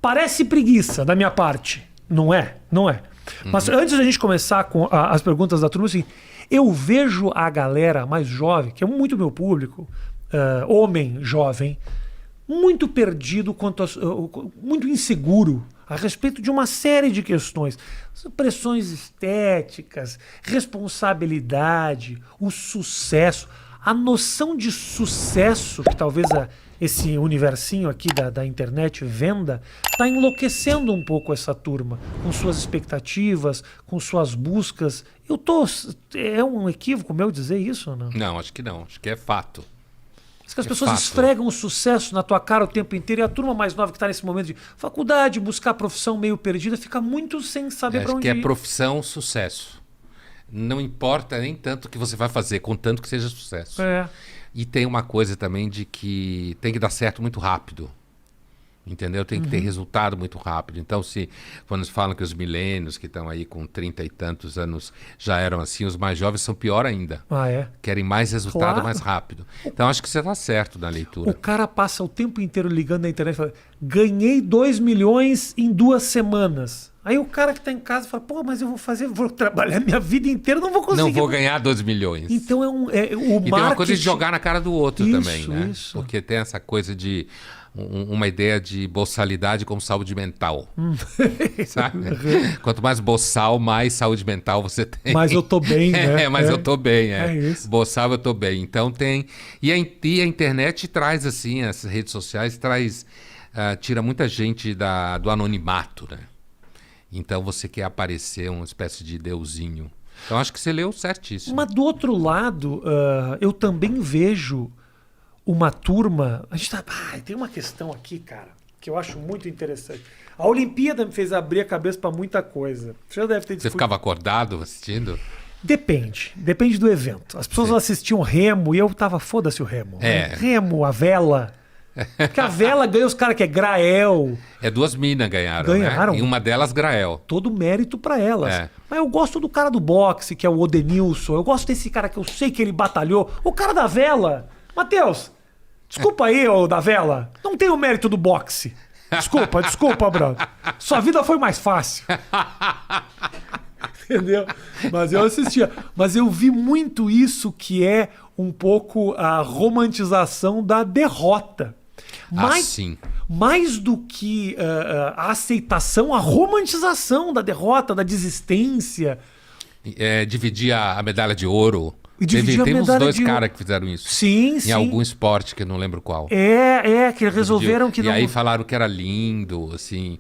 Parece preguiça da minha parte. Não é? Não é. Mas antes da gente começar com as perguntas da turma, assim, eu vejo a galera mais jovem, que é muito meu público, homem jovem, muito perdido, muito inseguro a respeito de uma série de questões. Pressões estéticas, responsabilidade, o sucesso, a noção de sucesso que talvez esse universinho aqui da internet venda, está enlouquecendo um pouco essa turma, com suas expectativas, com suas buscas. É um equívoco meu dizer isso ou não? Não, acho que não. Acho que é fato. Diz que as pessoas esfregam o sucesso na tua cara o tempo inteiro, e a turma mais nova que está nesse momento de faculdade, buscar profissão meio perdida, fica muito sem saber para onde ir. Acho que é profissão, sucesso. Não importa nem tanto o que você vai fazer, contanto que seja sucesso. E tem uma coisa também de que tem que dar certo muito rápido. Entendeu? Tem que ter resultado muito rápido. Então, quando se falam que os milênios que estão aí com 30 e tantos anos já eram assim, os mais jovens são pior ainda. Querem mais resultado mais rápido. Então, acho que você está certo na leitura. O cara passa o tempo inteiro ligando na internet e fala, ganhei 2 milhões em 2 semanas. Aí o cara que está em casa fala, pô, mas eu vou trabalhar minha vida inteira, não vou conseguir. Não vou ganhar 2 milhões. Então o marketing... E tem uma coisa de jogar na cara do outro também, né? Porque tem essa coisa de... uma ideia de boçalidade como saúde mental. Sabe? Quanto mais boçal, mais saúde mental você tem. Mas eu tô bem, né? Eu tô bem. É isso. Boçal, eu tô bem. Então tem... E a internet traz, assim, as redes sociais tira muita gente do anonimato, né? Então você quer aparecer uma espécie de deusinho. Então acho que você leu certíssimo. Mas do outro lado, eu também vejo uma turma... tem uma questão aqui, cara, que eu acho muito interessante. A Olimpíada me fez abrir a cabeça para muita coisa. Você já deve ter discutido. Você ficava acordado assistindo? Depende do evento. As pessoas assistiam remo e eu tava, foda-se o remo. Né? Remo, a vela... Porque a vela ganha os caras que é Grael. 2 minas ganharam, né? E uma delas Grael. Todo mérito pra elas. Mas eu gosto do cara do boxe, que é o Odenilson. Eu gosto desse cara que eu sei que ele batalhou. O cara da vela. Matheus, desculpa aí, ô da vela. Não tem o mérito do boxe. Desculpa, brother. Sua vida foi mais fácil. Entendeu? Mas eu assistia. Mas eu vi muito isso que é um pouco a romantização da derrota. Mais do que a aceitação, a romantização da derrota, da desistência. Dividir a medalha de ouro. Tem uns 2 caras que fizeram isso. Sim. Em algum esporte, que eu não lembro qual. Que resolveram que não... E aí falaram que era lindo, assim.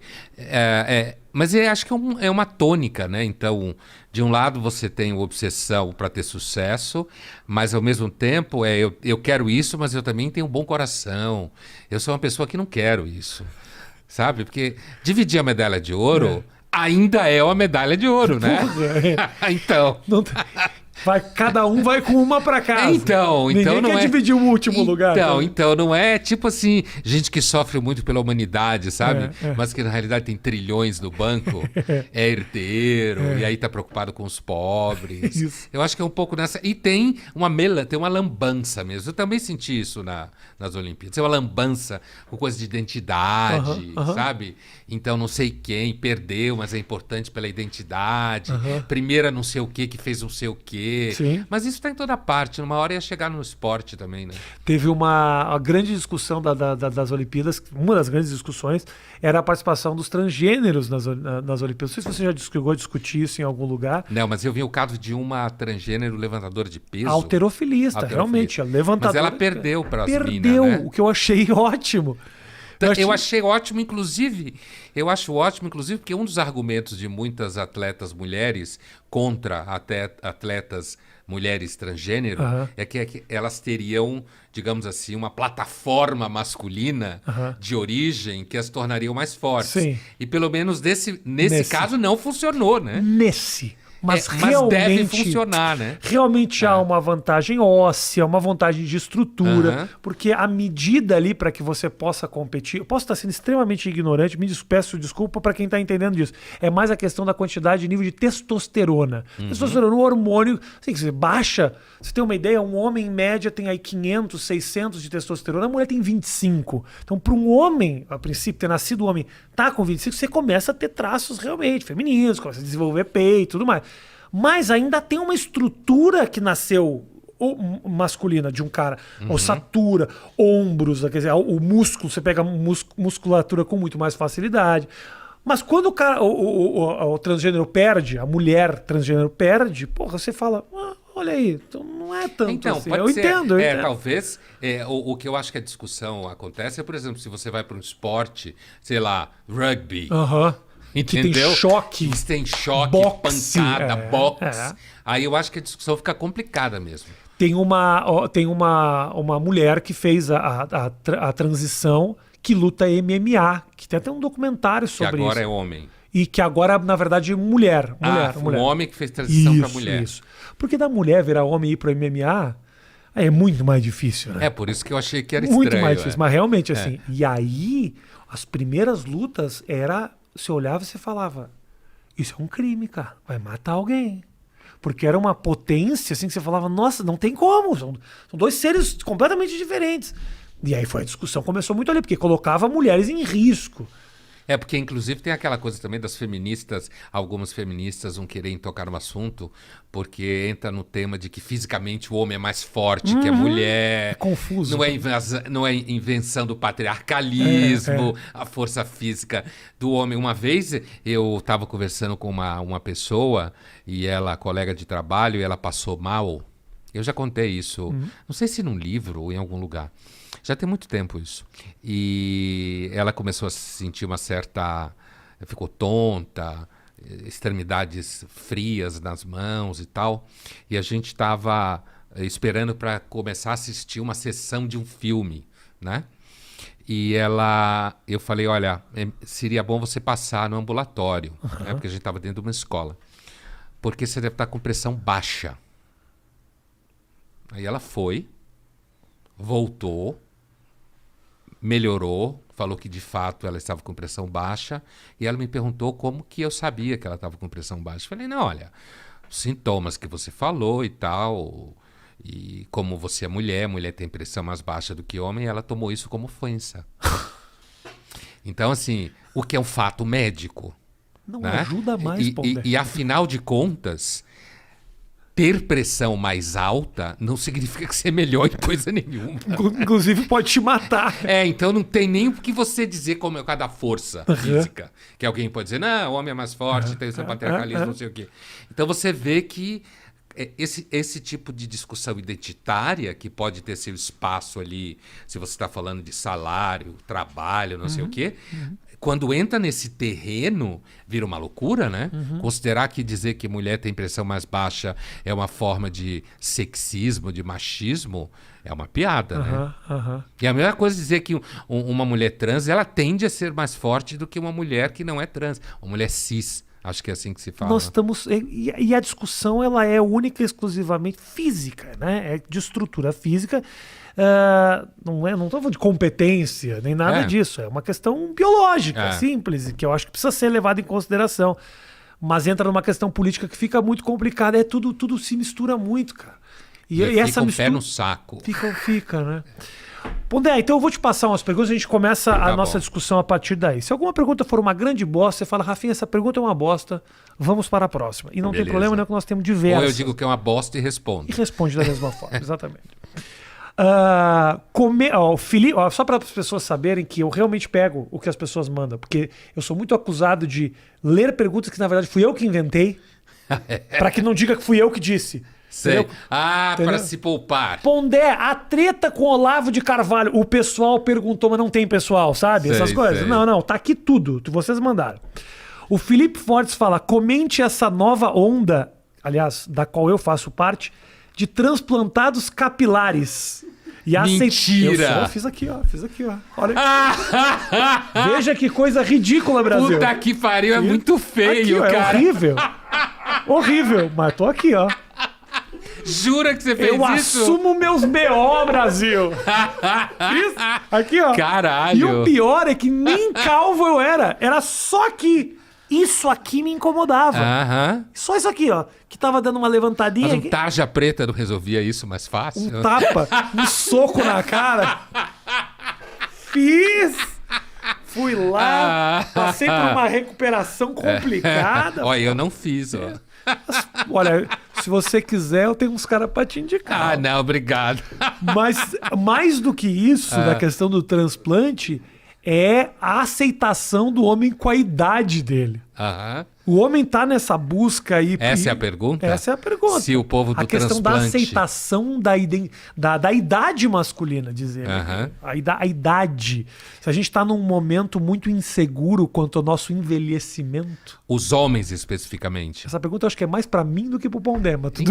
Mas eu acho que é uma tônica, né? Então, de um lado você tem a obsessão para ter sucesso, mas ao mesmo tempo eu quero isso, mas eu também tenho um bom coração. Eu sou uma pessoa que não quero isso, sabe? Porque dividir a medalha de ouro ainda é uma medalha de ouro, né? Então... Cada um vai com uma pra casa. Então Ninguém não quer dividir o último lugar. Então não é tipo assim, gente que sofre muito pela humanidade, sabe? Mas que na realidade tem trilhões no banco, é herdeiro, e aí tá preocupado com os pobres. Isso. Eu acho que é um pouco nessa... E tem uma lambança mesmo. Eu também senti isso nas Olimpíadas. Tem uma lambança com coisa de identidade, sabe? Então não sei quem perdeu, mas é importante pela identidade. Primeira não sei o que fez não sei o quê. Sim. Mas isso está em toda parte. Numa hora ia chegar no esporte também, né? Teve uma grande discussão das Olimpíadas. Uma das grandes discussões era a participação dos transgêneros nas Olimpíadas. Não sei se você já chegou a discutir isso em algum lugar. Não, mas eu vi o caso de uma transgênero levantadora de peso. Alterofilista, realmente. Levantadora. Mas ela perdeu para as minas, né? O que eu achei ótimo. Eu achei ótimo, inclusive, porque um dos argumentos de muitas atletas mulheres contra até atletas mulheres transgênero é que elas teriam, digamos assim, uma plataforma masculina de origem que as tornariam mais fortes. Sim. E pelo menos nesse caso não funcionou, né? Mas deve funcionar, né? Realmente há uma vantagem óssea, uma vantagem de estrutura, porque a medida ali para que você possa competir, eu posso estar sendo extremamente ignorante, peço desculpa para quem está entendendo disso, é mais a questão da quantidade de nível de testosterona. Testosterona, um hormônio, assim, que você baixa, você tem uma ideia, um homem em média tem aí 500, 600 de testosterona, a mulher tem 25. Então, para um homem, a princípio, ter nascido um homem, tá com 25, você começa a ter traços realmente femininos, começa a desenvolver peito e tudo mais. Mas ainda tem uma estrutura que nasceu masculina de um cara, ossatura, ombros, quer dizer, o músculo, você pega musculatura com muito mais facilidade. Mas quando o cara, o transgênero perde, a mulher transgênero perde, porra, você fala, olha aí, então não é tanto então, assim. Pode Eu ser, entendo. Talvez, o que eu acho que a discussão acontece é, por exemplo, se você vai para um esporte, sei lá, rugby. Entendeu? Que tem choque. Que tem choque, boxe, pancada, boxe. Aí eu acho que a discussão fica complicada mesmo. Tem uma mulher que fez a transição, que luta MMA, que tem até um documentário sobre isso. Que agora é homem. E que agora, na verdade, mulher. Um homem que fez transição para mulher. Isso. Porque da mulher virar homem e ir para MMA é muito mais difícil, né? É, por isso que eu achei que era muito estranho. Mais difícil, mas realmente assim. E aí, as primeiras lutas era... Você olhava e você falava, isso é um crime, cara. Vai matar alguém. Porque era uma potência, assim, que você falava, nossa, não tem como. São dois seres completamente diferentes. E aí a discussão começou muito ali, porque colocava mulheres em risco. É, porque inclusive tem aquela coisa também das feministas, algumas feministas vão querer tocar no assunto, porque entra no tema de que fisicamente o homem é mais forte que a mulher. É confuso. Não é invenção do patriarcalismo, a força física do homem. Uma vez eu estava conversando com uma pessoa, e ela, colega de trabalho, e ela passou mal. Eu já contei isso, não sei se num livro ou em algum lugar. Já tem muito tempo isso. E ela começou a sentir uma certa... Ficou tonta, extremidades frias nas mãos e tal. E a gente estava esperando para começar a assistir uma sessão de um filme, né? E eu falei, olha, seria bom você passar no ambulatório, né? Porque a gente estava dentro de uma escola. Porque você deve estar com pressão baixa. Aí ela foi, voltou, melhorou, falou que de fato ela estava com pressão baixa, e ela me perguntou como que eu sabia que ela estava com pressão baixa. Eu falei, não, olha, os sintomas que você falou e tal, e como você é mulher tem pressão mais baixa do que homem, ela tomou isso como ofensa. Então, assim, o que é um fato médico. Não, né? Ajuda mais, e afinal de contas... Ter pressão mais alta não significa que você é melhor em coisa nenhuma. Inclusive pode te matar. Então não tem nem o que você dizer como é cada força física. Que alguém pode dizer, não, o homem é mais forte, tem o seu patriarcalismo, não sei o quê. Então você vê que esse tipo de discussão identitária, que pode ter seu espaço ali, se você está falando de salário, trabalho, não sei o quê... Quando entra nesse terreno, vira uma loucura, né? Considerar que dizer que mulher tem pressão mais baixa é uma forma de sexismo, de machismo, é uma piada, né? E a mesma coisa dizer que uma mulher trans, ela tende a ser mais forte do que uma mulher que não é trans. Uma mulher cis, acho que é assim que se fala. Nós estamos... E a discussão, ela é única e exclusivamente física, né? É de estrutura física. Não estou falando de competência, nem nada disso. É uma questão biológica, simples, que eu acho que precisa ser levada em consideração. Mas entra numa questão política que fica muito complicada. Tudo se mistura muito, cara. E essa mistura... pé no saco. Fica, né? Pondé, então eu vou te passar umas perguntas, a gente começa a nossa discussão a partir daí. Se alguma pergunta for uma grande bosta, você fala, Rafinha, essa pergunta é uma bosta, vamos para a próxima. E não tem problema nenhum que nós temos diversas. Ou eu digo que é uma bosta e respondo. E responde da mesma forma, exatamente. Felipe, só para as pessoas saberem que eu realmente pego o que as pessoas mandam, porque eu sou muito acusado de ler perguntas que na verdade fui eu que inventei, para que não diga que fui eu que disse. Sei. Para se poupar. Pondé, a treta com Olavo de Carvalho, o pessoal perguntou, mas não tem pessoal, sabe? Essas coisas. Não, tá aqui tudo, vocês mandaram. O Felipe Fortes fala, comente essa nova onda, aliás, da qual eu faço parte, de transplantados capilares. Mentira! Eu fiz aqui, ó. Olha aqui. Veja que coisa ridícula, Brasil. Puta que pariu, é muito feio, aqui, cara. É horrível. Horrível, mas tô aqui, ó. Jura que você fez Eu isso? assumo meus BO, Brasil. Isso? Aqui, ó. Caralho. E o pior é que nem calvo eu era. Era só que isso aqui me incomodava. Aham. Só isso aqui, ó. Que tava dando uma levantadinha. Mas um tarja preta não resolvia isso mais fácil? Um tapa, um soco na cara. Fiz. Fui lá, passei por uma recuperação complicada. Olha, eu não fiz, ó. Olha, se você quiser, eu tenho uns caras pra te indicar. Ah, não, obrigado. Mas mais do que isso, da questão do transplante, é a aceitação do homem com a idade dele. Aham. O homem tá nessa busca aí. Essa é a pergunta? Essa é a pergunta. Se o povo do a questão da transplante... aceitação da idade masculina, dizer. Aham. A idade. Se a gente tá num momento muito inseguro quanto ao nosso envelhecimento. Os homens, especificamente. Essa pergunta eu acho que é mais pra mim do que pro Pondé, mas tudo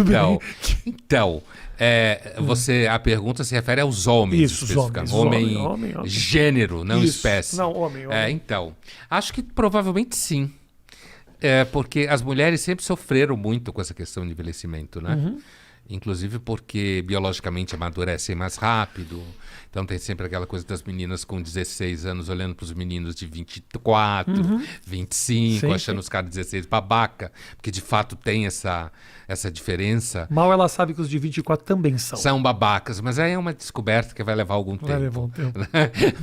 Então, bem. a pergunta se refere aos homens, Isso, os especificamente. homens. Homem, Homem. gênero, não Isso. espécie. Não, homem. Então, acho que provavelmente sim. Porque as mulheres sempre sofreram muito com essa questão de envelhecimento, né? Uhum. Inclusive porque biologicamente amadurecem mais rápido. Então tem sempre aquela coisa das meninas com 16 anos olhando para os meninos de 24, 25, Sim, achando sim. os caras de 16 babaca. Porque de fato tem essa diferença. Mal ela sabe que os de 24 também são. São babacas, mas aí é uma descoberta que vai levar algum tempo. Vai levar um tempo.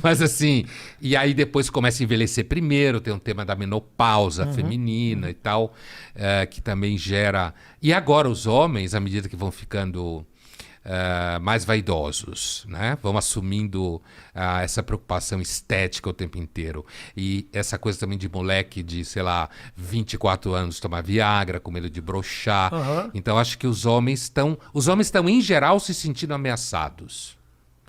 Mas assim, e aí depois começa a envelhecer primeiro, tem um tema da menopausa feminina e tal, que também gera... E agora os homens, à medida que vão ficando mais vaidosos, né? Vão assumindo essa preocupação estética o tempo inteiro. E essa coisa também de moleque de, sei lá, 24 anos tomar Viagra, com medo de broxar. Então acho que os homens estão, em geral, se sentindo ameaçados.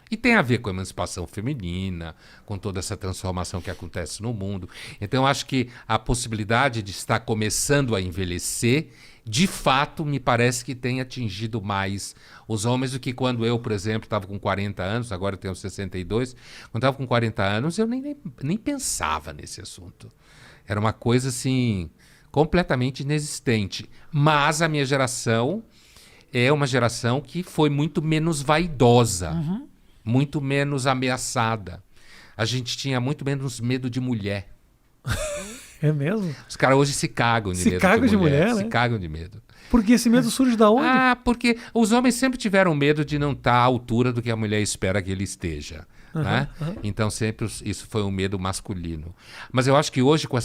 E tem a ver com a emancipação feminina, com toda essa transformação que acontece no mundo. Então, acho que a possibilidade de estar começando a envelhecer, de fato, me parece que tem atingido mais os homens do que quando eu, por exemplo, estava com 40 anos, agora eu tenho 62. Quando estava com 40 anos, eu nem pensava nesse assunto. Era uma coisa, assim, completamente inexistente. Mas a minha geração é uma geração que foi muito menos vaidosa. Muito menos ameaçada. A gente tinha muito menos medo de mulher. É mesmo? Os caras hoje se cagam de medo de mulher, né? Se cagam de medo. Porque esse medo surge da onde? Porque os homens sempre tiveram medo de não estar à altura do que a mulher espera que ele esteja. Né? Então sempre isso foi um medo masculino. Mas eu acho que hoje com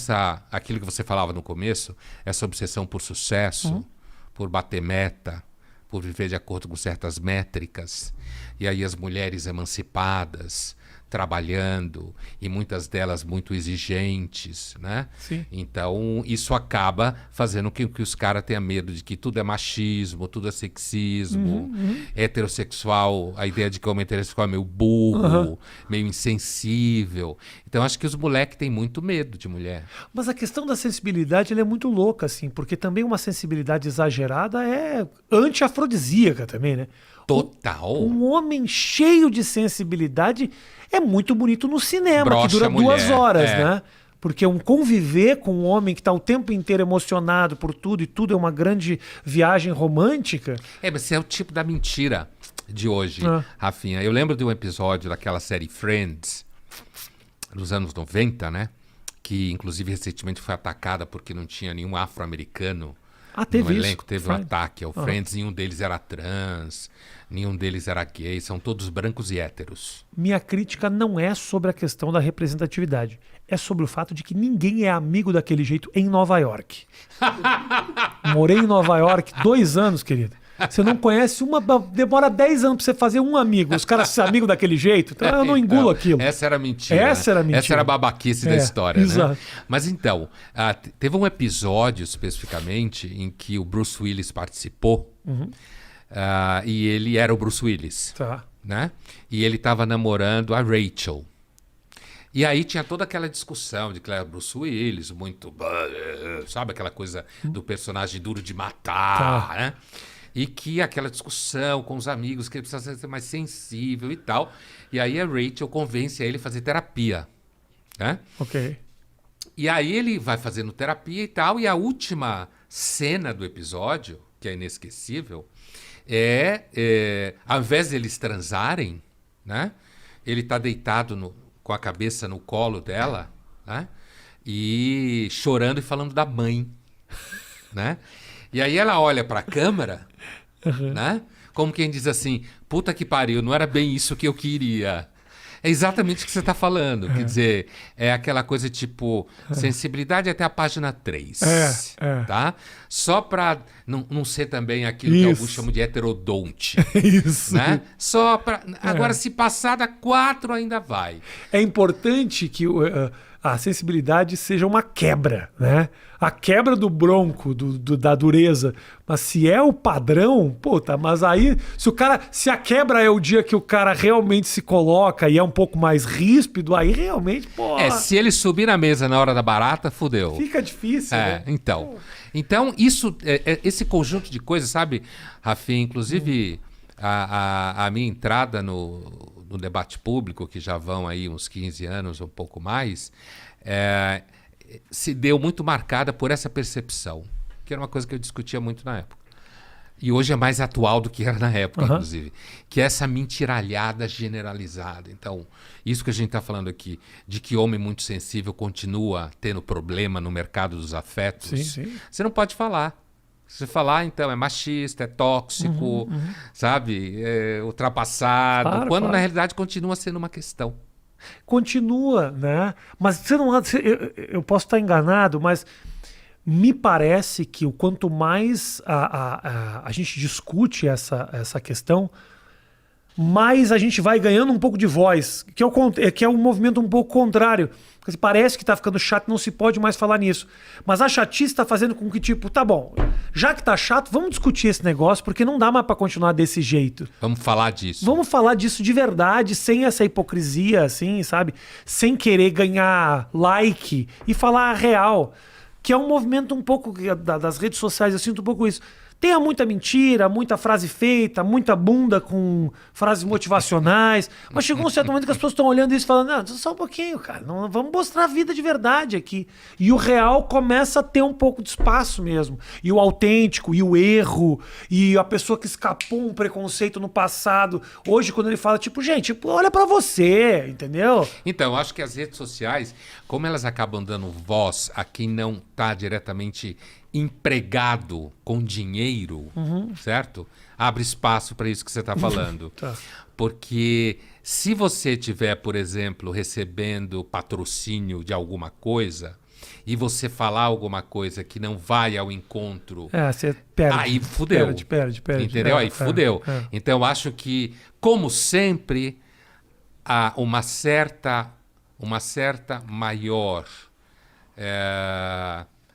aquilo que você falava no começo, essa obsessão por sucesso, por bater meta, por viver de acordo com certas métricas, e aí as mulheres emancipadas, trabalhando, e muitas delas muito exigentes, né? Sim. Então, isso acaba fazendo com que os caras tenham medo de que tudo é machismo, tudo é sexismo, heterossexual, a ideia de que o homem heterossexual é meio burro, meio insensível. Então, acho que os moleques têm muito medo de mulher. Mas a questão da sensibilidade ela é muito louca, assim, porque também uma sensibilidade exagerada é anti-afrodisíaca também, né? Total. Um homem cheio de sensibilidade é muito bonito no cinema, Brocha que dura a mulher, 2 horas, né? Porque conviver com um homem que está o tempo inteiro emocionado por tudo, e tudo é uma grande viagem romântica. Mas esse é o tipo da mentira de hoje, Rafinha. Eu lembro de um episódio daquela série Friends, dos anos 90, né? Que, inclusive, recentemente foi atacada porque não tinha nenhum afro-americano teve no elenco. Teve um Friends. ataque ao Friends, nenhum deles era trans, nenhum deles era gay, são todos brancos e héteros. Minha crítica não é sobre a questão da representatividade. É sobre o fato de que ninguém é amigo daquele jeito em Nova York. Morei em Nova York 2 anos, querido. Você não conhece demora 10 anos pra você fazer um amigo. Os caras são amigos daquele jeito. Então eu não engulo aquilo. Essa era a mentira. Essa era a mentira. Essa era a babaquice da história, exato. né? Mas então, teve um episódio especificamente em que o Bruce Willis participou e ele era o Bruce Willis. Tá. Né? E ele estava namorando a Rachel. E aí tinha toda aquela discussão de que era Bruce Willis, muito... Sabe aquela coisa do personagem duro de matar, né? E que aquela discussão com os amigos, que ele precisa ser mais sensível e tal. E aí a Rachel convence a ele a fazer terapia, né? Ok. E aí ele vai fazendo terapia e tal, e a última cena do episódio, que é inesquecível, ao invés de eles transarem, né? Ele tá deitado com a cabeça no colo dela, né? E chorando e falando da mãe, né? E aí ela olha para a câmera, né? Como quem diz assim, puta que pariu, não era bem isso que eu queria. É exatamente o que você está falando. Quer dizer, é aquela coisa tipo, sensibilidade até a página 3. Tá? Só para não ser também aquilo que alguns chamam de heterodonte. Isso. Né? Só para. Agora, se passar da 4, ainda vai. É importante que a sensibilidade seja uma quebra, né? A quebra do bronco, da dureza. Mas se é o padrão, puta, mas aí, se a quebra é o dia que o cara realmente se coloca e é um pouco mais ríspido, aí realmente, pô. Se ele subir na mesa na hora da barata, fudeu. Fica difícil, né? Então, isso, esse conjunto de coisas, sabe, Rafinha, inclusive a minha entrada no debate público, que já vão aí uns 15 anos, um pouco mais, se deu muito marcada por essa percepção, que era uma coisa que eu discutia muito na época. E hoje é mais atual do que era na época, inclusive. Que é essa mentiralhada generalizada. Então, isso que a gente está falando aqui, de que homem muito sensível continua tendo problema no mercado dos afetos, sim. Você não pode falar. Se você falar, então, é machista, é tóxico, sabe? É ultrapassado. Claro, quando, claro. na realidade, continua sendo uma questão. Continua, né? Mas você não, eu posso estar enganado, mas me parece que o quanto mais a gente discute essa questão, mais a gente vai ganhando um pouco de voz, que é um movimento um pouco contrário. Porque parece que está ficando chato, não se pode mais falar nisso. Mas a chatice está fazendo com que, tipo, tá bom, já que tá chato, vamos discutir esse negócio, porque não dá mais para continuar desse jeito. Vamos falar disso. Vamos falar disso de verdade, sem essa hipocrisia, assim, sabe? Sem querer ganhar like e falar a real. Que é um movimento um pouco das redes sociais, eu sinto um pouco isso. Tenha muita mentira, muita frase feita, muita bunda com frases motivacionais. Mas chegou um certo momento que as pessoas estão olhando isso e falando, não, só um pouquinho, cara. Não, vamos mostrar a vida de verdade aqui. E o real começa a ter um pouco de espaço mesmo. E o autêntico, e o erro, e a pessoa que escapou um preconceito no passado. Hoje, quando ele fala, tipo, gente, olha pra você, entendeu? Então, eu acho que as redes sociais, como elas acabam dando voz a quem não está diretamente empregado com dinheiro, certo? Abre espaço para isso que você está falando. Tá. Porque se você tiver, por exemplo, recebendo patrocínio de alguma coisa e você falar alguma coisa que não vai ao encontro, você perde. Aí fudeu. Perde. Entendeu? Aí fudeu. Então, eu acho que, como sempre, há uma certa maior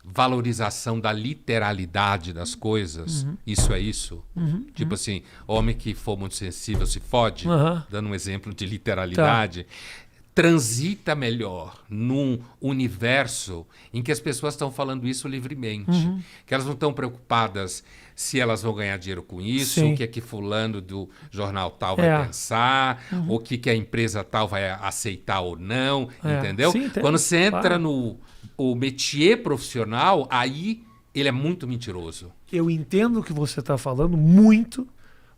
valorização da literalidade das coisas. Isso é isso. Tipo assim, homem que for muito sensível se fode, dando um exemplo de literalidade, transita melhor num universo em que as pessoas estão falando isso livremente. Que elas não estão preocupadas se elas vão ganhar dinheiro com isso, Sim. o que é que fulano do jornal tal vai pensar, o que a empresa tal vai aceitar ou não, entendeu? Sim, Quando você entra no métier profissional, aí ele é muito mentiroso. Eu entendo o que você está falando muito.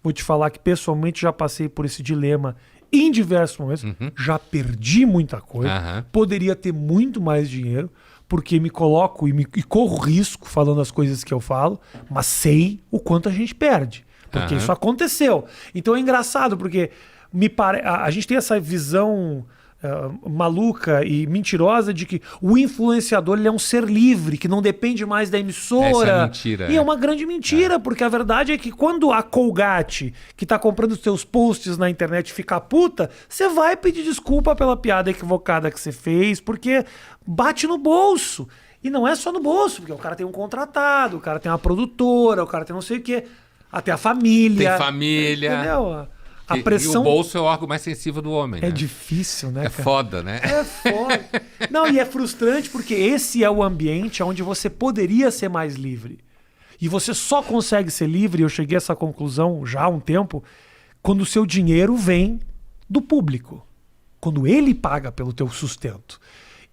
Vou te falar que pessoalmente já passei por esse dilema em diversos momentos. Já perdi muita coisa. Poderia ter muito mais dinheiro, porque me coloco e corro risco falando as coisas que eu falo, mas sei o quanto a gente perde. Porque isso aconteceu. Então é engraçado, porque a gente tem essa visão maluca e mentirosa de que o influenciador ele é um ser livre, que não depende mais da emissora. Essa é mentira. E é uma grande mentira, porque a verdade é que quando a Colgate, que tá comprando os seus posts na internet, fica puta, você vai pedir desculpa pela piada equivocada que você fez, porque bate no bolso. E não é só no bolso, porque o cara tem um contratado, o cara tem uma produtora, o cara tem não sei o quê, até a família. Tem família. Entendeu? A pressão... E o bolso é o órgão mais sensível do homem. É difícil, né, cara? É foda, né? É foda. Não, e é frustrante porque esse é o ambiente onde você poderia ser mais livre. E você só consegue ser livre, eu cheguei a essa conclusão já há um tempo, quando o seu dinheiro vem do público. Quando ele paga pelo teu sustento.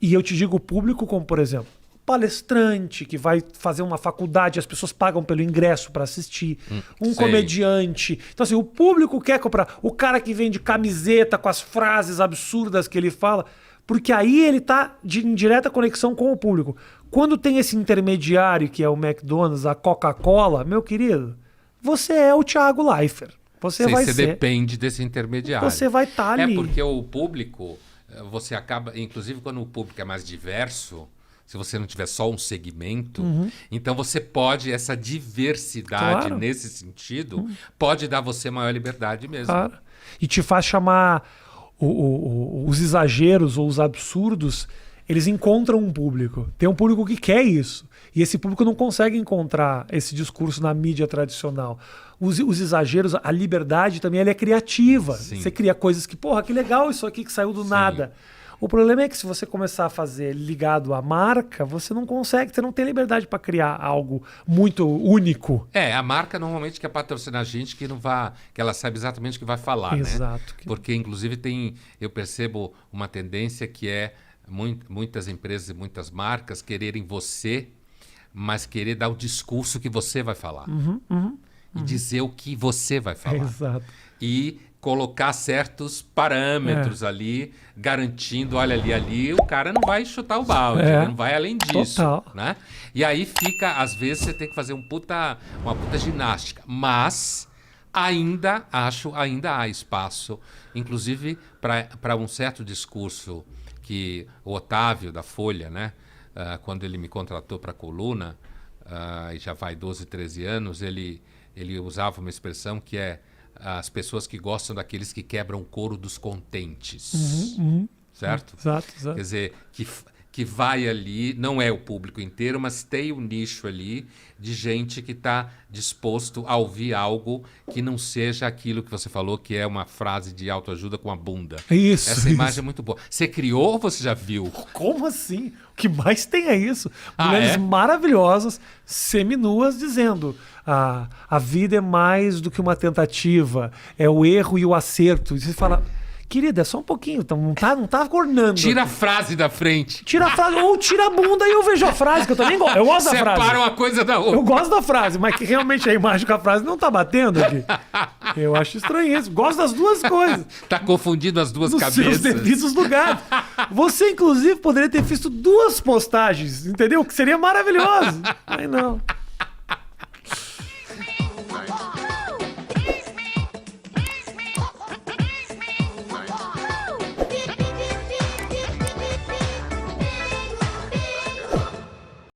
E eu te digo público como, por exemplo, palestrante que vai fazer uma faculdade, as pessoas pagam pelo ingresso para assistir, um comediante. Então, assim, o público quer comprar. O cara que vende camiseta com as frases absurdas que ele fala, porque aí ele tá em direta conexão com o público. Quando tem esse intermediário, que é o McDonald's, a Coca-Cola, meu querido, você é o Thiago Leifert. Você depende desse intermediário. Você vai estar ali. É porque o público, você acaba... Inclusive, quando o público é mais diverso... Se você não tiver só um segmento, então você pode, essa diversidade nesse sentido, pode dar você maior liberdade mesmo. Claro. E te faz chamar os exageros ou os absurdos, eles encontram um público. Tem um público que quer isso. E esse público não consegue encontrar esse discurso na mídia tradicional. Os exageros, a liberdade também ela é criativa. Sim. Você cria coisas que, porra, que legal isso aqui que saiu do nada. O problema é que se você começar a fazer ligado à marca, você não consegue, você não tem liberdade para criar algo muito único. A marca normalmente quer patrocinar gente que não vá, que ela sabe exatamente o que vai falar, Exato. Né? Porque inclusive eu percebo uma tendência que é muitas empresas e muitas marcas quererem você, mas querer dar o discurso que você vai falar. E dizer o que você vai falar. Exato. E colocar certos parâmetros ali, garantindo, olha ali, o cara não vai chutar o balde, ele não vai além disso. Total. Né? E aí fica, às vezes você tem que fazer uma puta ginástica, mas ainda há espaço, inclusive para um certo discurso que o Otávio da Folha, né, quando ele me contratou para a coluna, e já vai 12, 13 anos, ele usava uma expressão que é as pessoas que gostam daqueles que quebram o couro dos contentes. Certo? Exato. Quer dizer, que vai ali, não é o público inteiro, mas tem um nicho ali de gente que está disposto a ouvir algo que não seja aquilo que você falou, que é uma frase de autoajuda com a bunda. Isso. Essa imagem é muito boa. Você criou ou você já viu? Como assim? O que mais tem é isso. Mulheres maravilhosas, seminuas, dizendo... A vida é mais do que uma tentativa, é o erro e o acerto. E você fala, querida, é só um pouquinho, não tá cornando. Tira a frase da frente. Tira a frase, ou tira a bunda e eu vejo a frase, que eu também gosto. Eu gosto da frase. Separa uma coisa da outra. Eu gosto da frase, mas que realmente a imagem com a frase não tá batendo aqui. Eu acho estranho isso. Gosto das duas coisas. Tá confundindo as duas cabeças. Nos seus devidos lugares. Você, inclusive, poderia ter visto 2 postagens, entendeu? Que seria maravilhoso. Mas não.